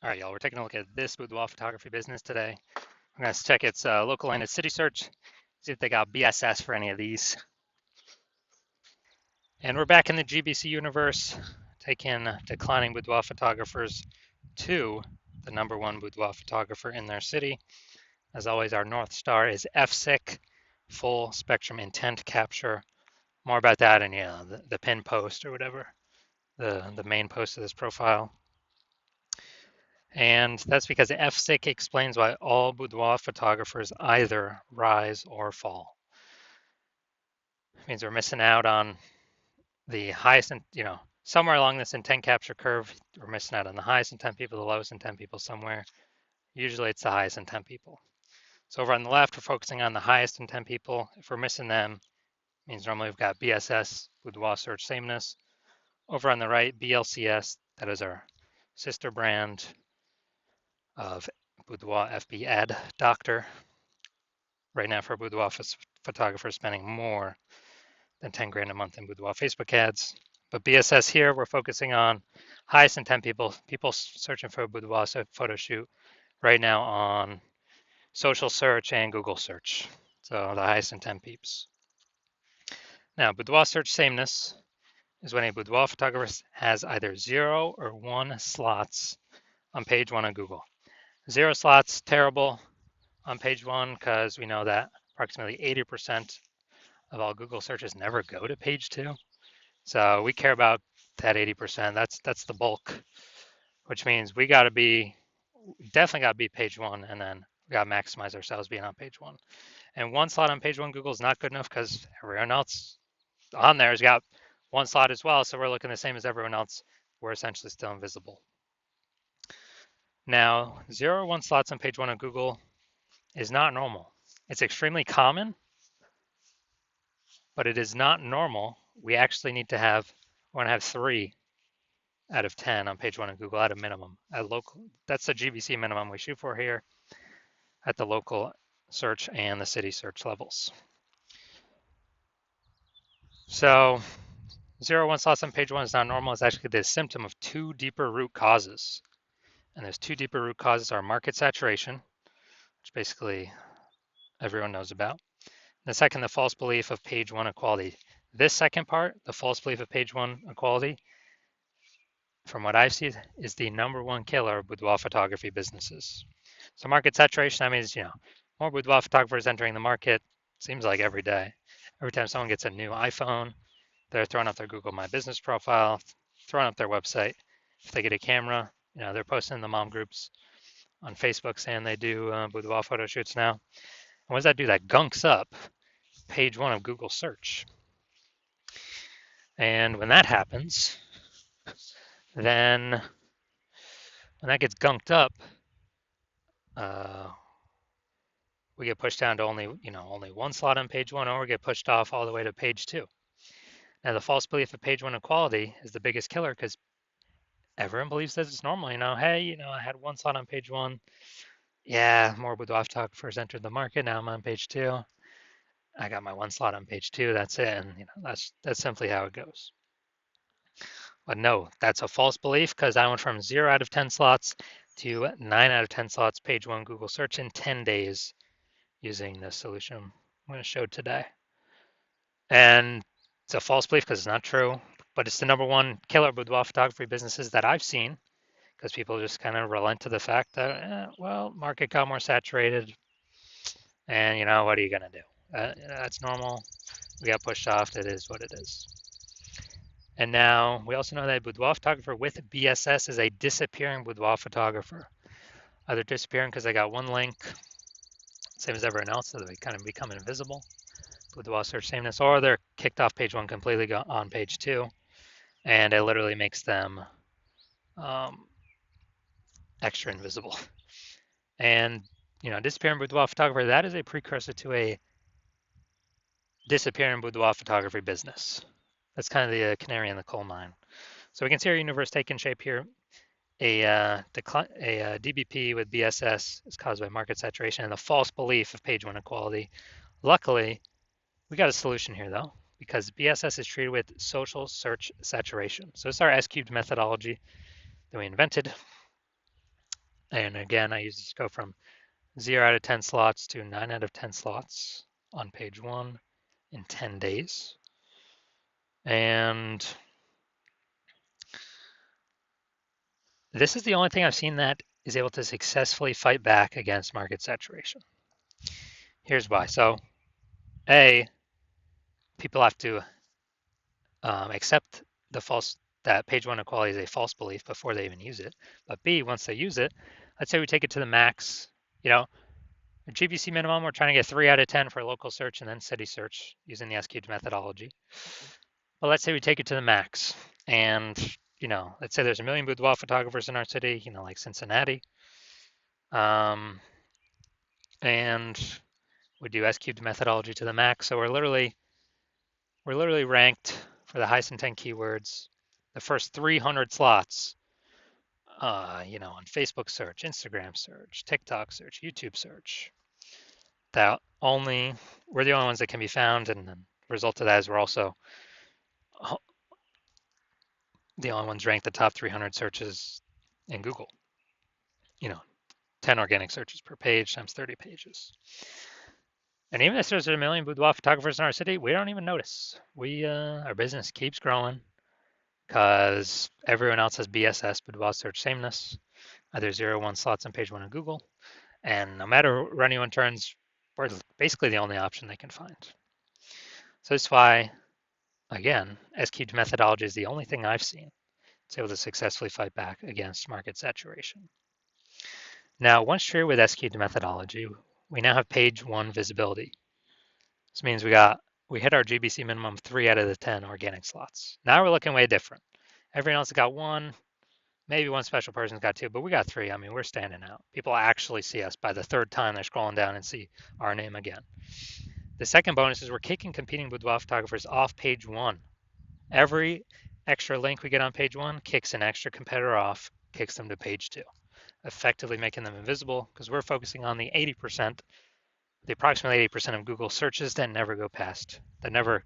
All right, y'all, we're taking a look at this boudoir photography business today. I'm going to check its local and its city search, see if they got BSS for any of these. And we're back in the GBC universe, taking declining boudoir photographers to the #1 boudoir photographer in their city. As always, our North Star is FSIC, full spectrum intent capture. More about that in the pin post or whatever, the main post of this profile. And that's because FSIC explains why all boudoir photographers either rise or fall. It means we're missing out on the highest, somewhere along this intent capture curve, we're missing out on the highest intent people, the lowest intent people somewhere. Usually it's the highest intent people. So over on the left, we're focusing on the highest intent people. If we're missing them, it means normally we've got BSS, boudoir search sameness. Over on the right, BLCS, that is our sister brand of boudoir FB Ad Doctor. Right now for a boudoir photographer spending more than 10 grand a month in boudoir Facebook ads. But BSS here, we're focusing on highest intent people searching for a boudoir photo shoot right now on social search and Google search. So the highest intent peeps. Now, boudoir search sameness is when a boudoir photographer has either 0 or 1 slots on page 1 of Google. 0 slots, terrible on page 1 because we know that approximately 80% of all Google searches never go to page 2. So we care about that 80%. That's the bulk, which means we definitely got to be page 1, and then we got to maximize ourselves being on page 1. And 1 slot on page 1 Google is not good enough because everyone else on there has got 1 slot as well. So we're looking the same as everyone else. We're essentially still invisible. Now, 0 or 1 slots on page 1 of Google is not normal. It's extremely common, but it is not normal. We actually need to want to have 3 out of 10 on page 1 of Google at a minimum. That's the GBC minimum we shoot for here at the local search and the city search levels. So 0, 1 slots on page 1 is not normal. It's actually the symptom of 2 deeper root causes. And those 2 deeper root causes are market saturation, which basically everyone knows about. And the second, the false belief of page 1 equality. This second part, the false belief of page 1 equality, from what I see, is the #1 killer of boudoir photography businesses. So market saturation, that means, more boudoir photographers entering the market, seems like every day. Every time someone gets a new iPhone, they're throwing up their Google My Business profile, throwing up their website. If they get a camera, they're posting in the mom groups on Facebook saying they do boudoir photo shoots now. And what does that do? That gunks up page 1 of Google search. And when that happens, then when that gets gunked up, we get pushed down to only 1 slot on page 1, or we get pushed off all the way to page 2. Now, the false belief of page 1 equality is the biggest killer because everyone believes that it's normal. Hey, I had 1 slot on page 1. Yeah, more boudoir photographers entered the market. Now I'm on page 2. I got my 1 slot on page 2. That's it. And that's simply how it goes. But no, that's a false belief because I went from 0 out of 10 slots to 9 out of 10 slots page 1 Google search in 10 days using the solution I'm going to show today. And it's a false belief because it's not true, but it's the #1 killer boudoir photography businesses that I've seen because people just kind of relent to the fact that, market got more saturated, and what are you going to do? That's normal. We got pushed off. It is what it is. And now we also know that a boudoir photographer with BSS is a disappearing boudoir photographer. Either disappearing because they got 1 link, same as everyone else, so they kind of become invisible, boudoir search sameness, or they're kicked off page 1 completely on page 2, and it literally makes them extra invisible. And disappearing boudoir photographer, that is a precursor to a disappearing boudoir photography business. That's kind of the canary in the coal mine. So we can see our universe taking shape here. A DBP with BSS is caused by market saturation and the false belief of page 1 equality. Luckily, we got a solution here though, because BSS is treated with social search saturation. So it's our S-cubed methodology that we invented. And again, I use this to go from 0 out of 10 slots to 9 out of 10 slots on page 1 in 10 days. And this is the only thing I've seen that is able to successfully fight back against market saturation. Here's why. So, A, people have to accept that page 1 equality is a false belief before they even use it. But B, once they use it, let's say we take it to the max, you know, a GBC minimum, we're trying to get 3 out of 10 for local search and then city search using the SQ'd methodology. Well, let's say we take it to the max and, let's say there's a million boudoir photographers in our city, like Cincinnati. And we do SQ'd methodology to the max. So we're literally ranked for the highest intent keywords, the first 300 slots, on Facebook search, Instagram search, TikTok search, YouTube search. We're the only ones that can be found, and the result of that is we're also the only ones ranked the top 300 searches in Google. 10 organic searches per page times 30 pages. And even if there's a million boudoir photographers in our city, we don't even notice. Our business keeps growing because everyone else has BSS, boudoir search sameness, either 0 or 1 slots on page 1 of Google. And no matter where anyone turns, we're basically the only option they can find. So that's why, again, SQ'd methodology is the only thing I've seen that's able to successfully fight back against market saturation. Now, once you're with SQ'd methodology, we now have page 1 visibility. This means we hit our GBC minimum 3 out of the 10 organic slots. Now we're looking way different. Everyone else got 1, maybe one special person's got 2, but we got 3. I mean, we're standing out. People actually see us by the 3rd time they're scrolling down and see our name again. The second bonus is we're kicking competing boudoir photographers off page 1. Every extra link we get on page 1 kicks an extra competitor off, kicks them to page 2, effectively making them invisible because we're focusing on the approximately 80% of Google searches that never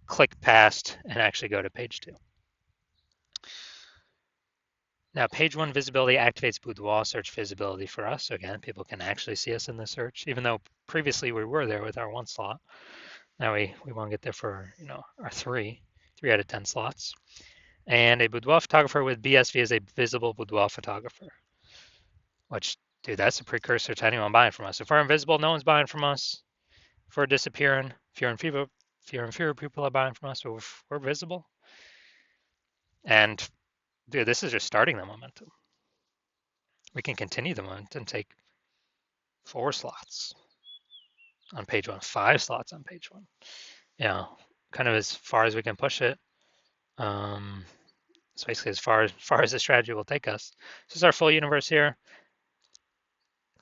click past and actually go to page 2. Now, page 1 visibility activates boudoir search visibility for us. So again, people can actually see us in the search, even though previously we were there with our 1 slot. Now we want to get there for our 3 out of 10 slots. And a boudoir photographer with BSV is a visible boudoir photographer, which, dude, that's a precursor to anyone buying from us. If we're invisible, no one's buying from us. If we're disappearing, fewer and fewer people are buying from us. But if we're visible, and dude, this is just starting the momentum. We can continue the momentum and take 4 slots on page 1, 5 slots on page 1. Kind of as far as we can push it. It's basically as far as the strategy will take us. This is our full universe here.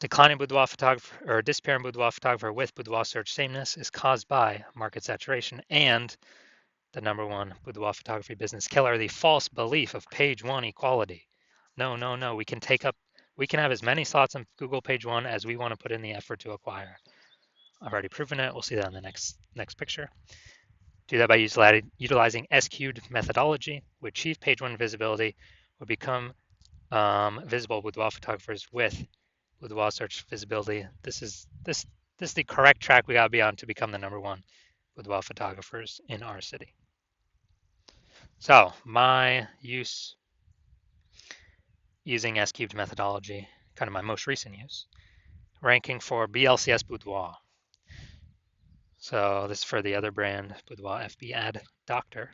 Declining boudoir photographer or disappearing boudoir photographer with boudoir search sameness is caused by market saturation and the number 1 boudoir photography business killer, the false belief of page 1 equality. No. We can have as many slots on Google page 1 as we want to put in the effort to acquire. I've already proven it. We'll see that in the next picture. Do that by utilizing SQ'd methodology. We achieve page 1 visibility. We become visible boudoir photographers with boudoir search visibility. This is the correct track we gotta be on to become the number 1 boudoir photographers in our city. So my use using SQ'd methodology, kind of my most recent use, ranking for BLCS Boudoir. So this is for the other brand, Boudoir FB Ad Doctor.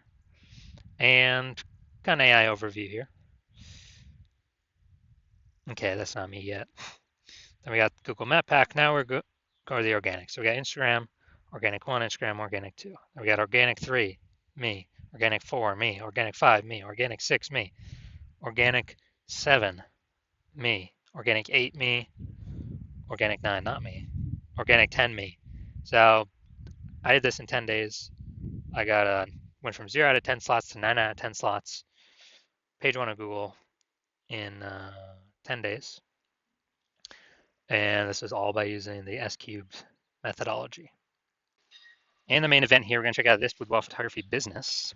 And got an AI overview here. Okay, that's not me yet. Then we got Google Map Pack. Now we're go to the organic. So we got Instagram, Organic 1, Instagram, Organic 2. Then we got Organic 3, me. Organic 4, me. Organic 5, me. Organic 6, me. Organic 7, me. Organic 8, me. Organic 9, not me. Organic 10, me. So I did this in 10 days. I went from 0 out of 10 slots to 9 out of 10 slots. Page 1 of Google in 10 days. And this is all by using the S-cubed methodology. And the main event here, we're going to check out this boudoir photography business.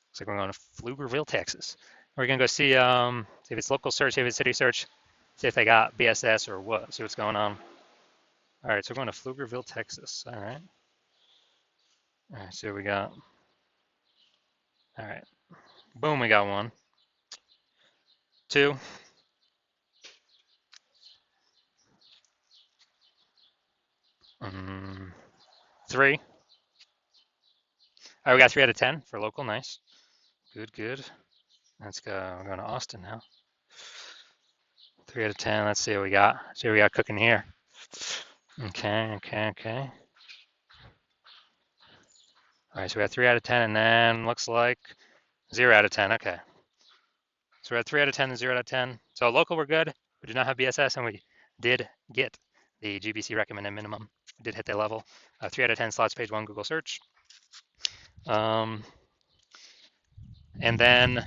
Looks like we're going to Pflugerville, Texas. We're gonna go see if it's local search, see if it's city search, see if they got BSS or what. See what's going on. All right, so we're going to Pflugerville, Texas. All right. All right, see what we got. All right. Boom, we got one. Two. Three. All right, we got 3 out of 10 for local. Nice. Good, good. Let's go. We're going to Austin now. 3 out of 10. Let's see what we got. See what we got cooking here. Okay, okay, okay. All right, so we got 3 out of 10, and then looks like 0 out of 10. Okay. So we're at 3 out of 10 and 0 out of 10. So local, we're good. We do not have BSS, and we did get the GBC recommended minimum. We did hit that level. 3 out of 10 slots, page 1, Google search. And then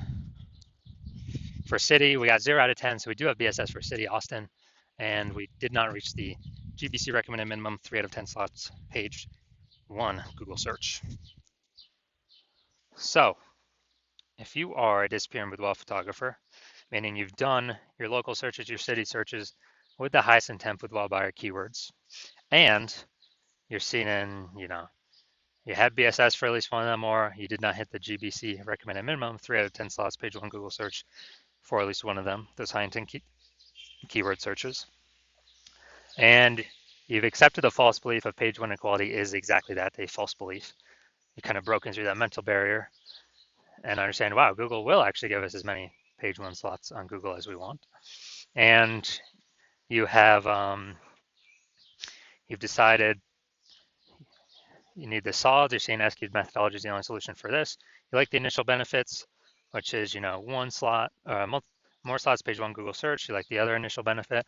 for city, we got 0 out of 10. So we do have BSS for city, Austin, and we did not reach the GBC recommended minimum, 3 out of 10 slots, page 1, Google search. So if you are a disappearing boudoir photographer, meaning you've done your local searches, your city searches with the highest intent boudoir buyer keywords, and you're seeing in, you had BSS for at least one of them, or you did not hit the GBC recommended minimum, 3 out of 10 slots, page 1 Google search for at least one of them, those high intent keyword searches. And you've accepted the false belief of page 1 equality is exactly that, a false belief. You kind of broken through that mental barrier and understand, wow, Google will actually give us as many page 1 slots on Google as we want. And you have, you've decided you need the solids. You're saying SQ methodology is the only solution for this. You like the initial benefits, which is, one slot, more slots, page 1 Google search. You like the other initial benefit,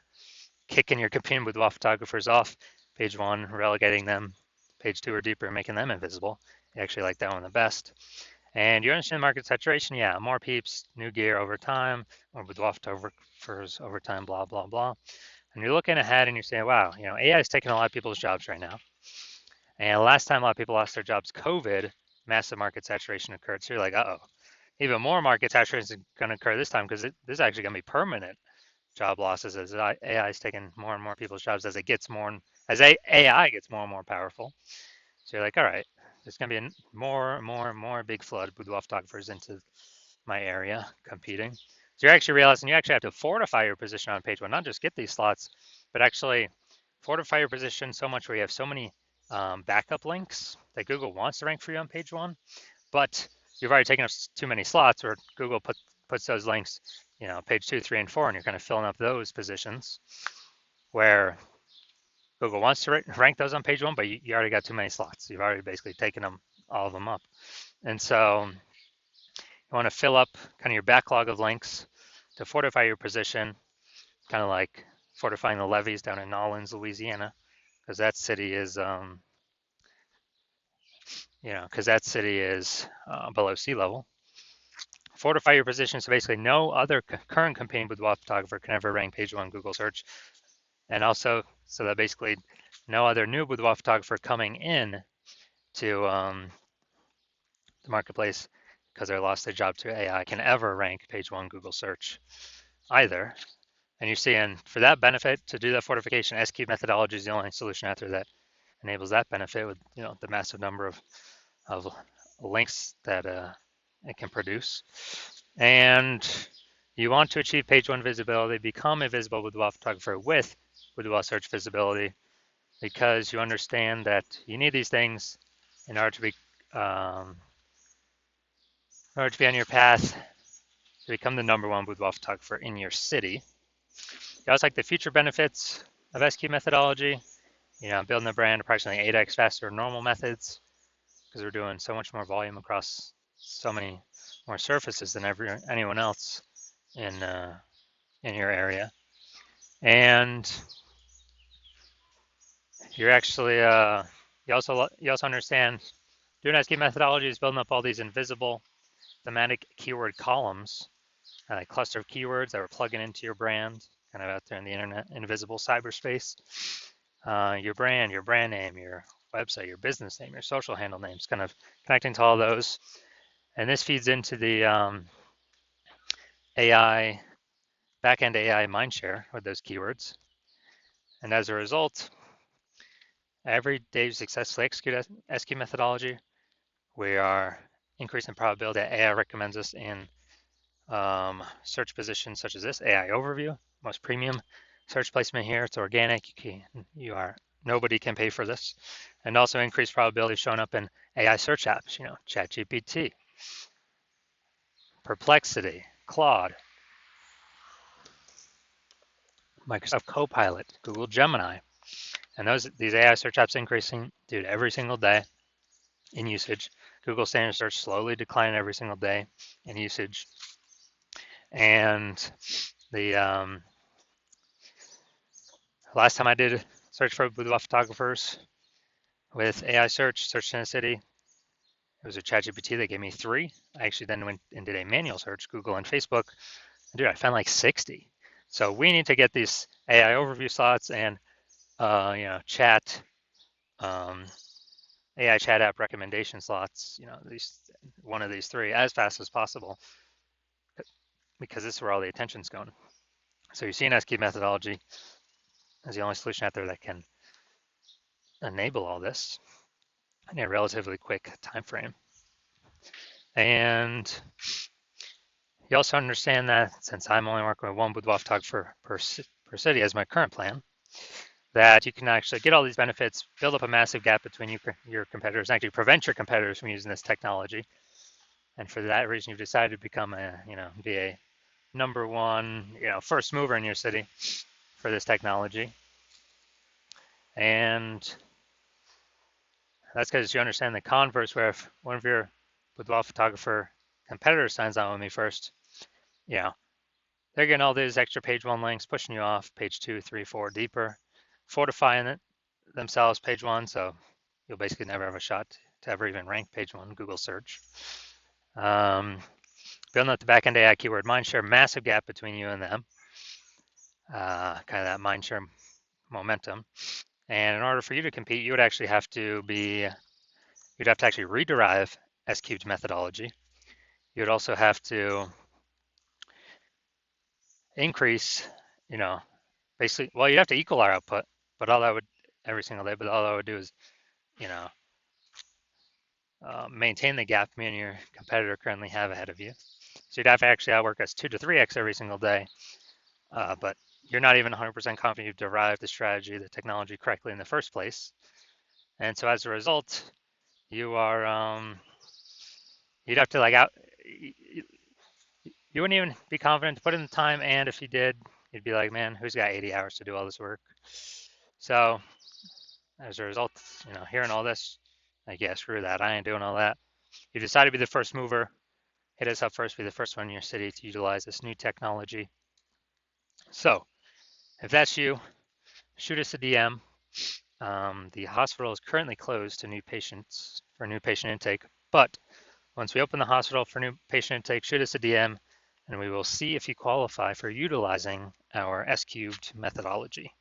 kicking your competing boudoir photographers off page 1, relegating them page 2 or deeper, making them invisible. You actually like that one the best. And you understand market saturation. Yeah, more peeps, new gear over time, more boudoir photographers over time, blah, blah, blah. And you're looking ahead and you're saying, wow, AI is taking a lot of people's jobs right now. And last time a lot of people lost their jobs, COVID, massive market saturation occurred. So you're like, uh-oh, even more market saturation is going to occur this time because this is actually going to be permanent job losses as AI is taking more and more people's jobs as it gets more, as AI gets more and more powerful. So you're like, all right, there's going to be more and more big flood of boudoir photographers into my area competing. So you're actually realizing you actually have to fortify your position on page 1, not just get these slots, but actually fortify your position so much where you have so many backup links that Google wants to rank for you on page 1, but you've already taken up too many slots, or Google puts those links, page 2, 3, and 4, and you're kind of filling up those positions where Google wants to rank those on page 1, but you already got too many slots. You've already basically taken all of them up. And so you want to fill up kind of your backlog of links to fortify your position, kind of like fortifying the levees down in Nolens, Louisiana, because that city is, below sea level. Fortify your position so basically no other current competing boudoir photographer can ever rank page 1 Google search, and also so that basically no other new boudoir photographer coming in to the marketplace because they lost their job to AI can ever rank page 1 Google search either. And you're seeing for that benefit to do that fortification, SQ methodology is the only solution out there that enables that benefit with the massive number of links that it can produce. And you want to achieve page 1 visibility, become a visible boudoir photographer with boudoir search visibility, because you understand that you need these things in order to be on your path to become the #1 boudoir photographer in your city. You also like the future benefits of SQ methodology, building the brand approximately 8x faster than normal methods because we're doing so much more volume across so many more surfaces than anyone else in your area. And you're actually you also understand doing SQ methodology is building up all these invisible thematic keyword columns, a cluster of keywords that we're plugging into your brand, kind of out there in the internet, invisible cyberspace. Your brand name, your website, your business name, your social handle names, kind of connecting to all those. And this feeds into the AI, backend AI mindshare with those keywords. And as a result, every day we successfully execute SQ methodology, we are increasing the probability that AI recommends us in search positions such as this, AI overview, most premium search placement here. It's organic. Nobody can pay for this. And also increased probability of showing up in AI search apps, ChatGPT, Perplexity, Claude, Microsoft Copilot, Google Gemini. And these AI search apps increasing, dude, every single day in usage. Google standard search slowly declining every single day in usage. And the last time I did search for boudoir photographers with AI search in a city, it was a ChatGPT that gave me 3. I actually then went and did a manual search, Google and Facebook. Dude, I found like 60. So we need to get these AI overview slots and chat AI chat app recommendation slots, one of these 3 as fast as possible, because this is where all the attention's going. So you see an SQ methodology as the only solution out there that can enable all this in a relatively quick time frame. And you also understand that since I'm only working with one boudoir photographer per city as my current plan, that you can actually get all these benefits, build up a massive gap between your competitors, and actually prevent your competitors from using this technology. And for that reason, you've decided to become be a number one, first mover in your city for this technology. And that's because you understand the converse, where if one of your boudoir photographer competitors signs on with me first, they're getting all these extra page 1 links, pushing you off page 2, 3, 4 deeper, fortifying it themselves page 1. So you'll basically never have a shot to ever even rank page 1 Google search. Building up the backend AI keyword mindshare, massive gap between you and them. Kind of that mindshare momentum. And in order for you to compete, you'd have to actually rederive S-cubed methodology. You'd also have to increase, basically, well, you'd have to equal our output, but every single day, but all I would do is, maintain the gap me and your competitor currently have ahead of you. So you'd have to actually outwork us 2 to 3x every single day. But you're not even 100% confident you've derived the strategy, the technology correctly in the first place. And so as a result, you'd have to you wouldn't even be confident to put in the time. And if you did, you'd be like, man, who's got 80 hours to do all this work? So as a result, hearing all this, like, yeah, screw that. I ain't doing all that. You decide to be the first mover, hit us up first, be the first one in your city to utilize this new technology. So if that's you, shoot us a DM. The hospital is currently closed to new patients for new patient intake, but once we open the hospital for new patient intake, shoot us a DM and we will see if you qualify for utilizing our S-cubed methodology.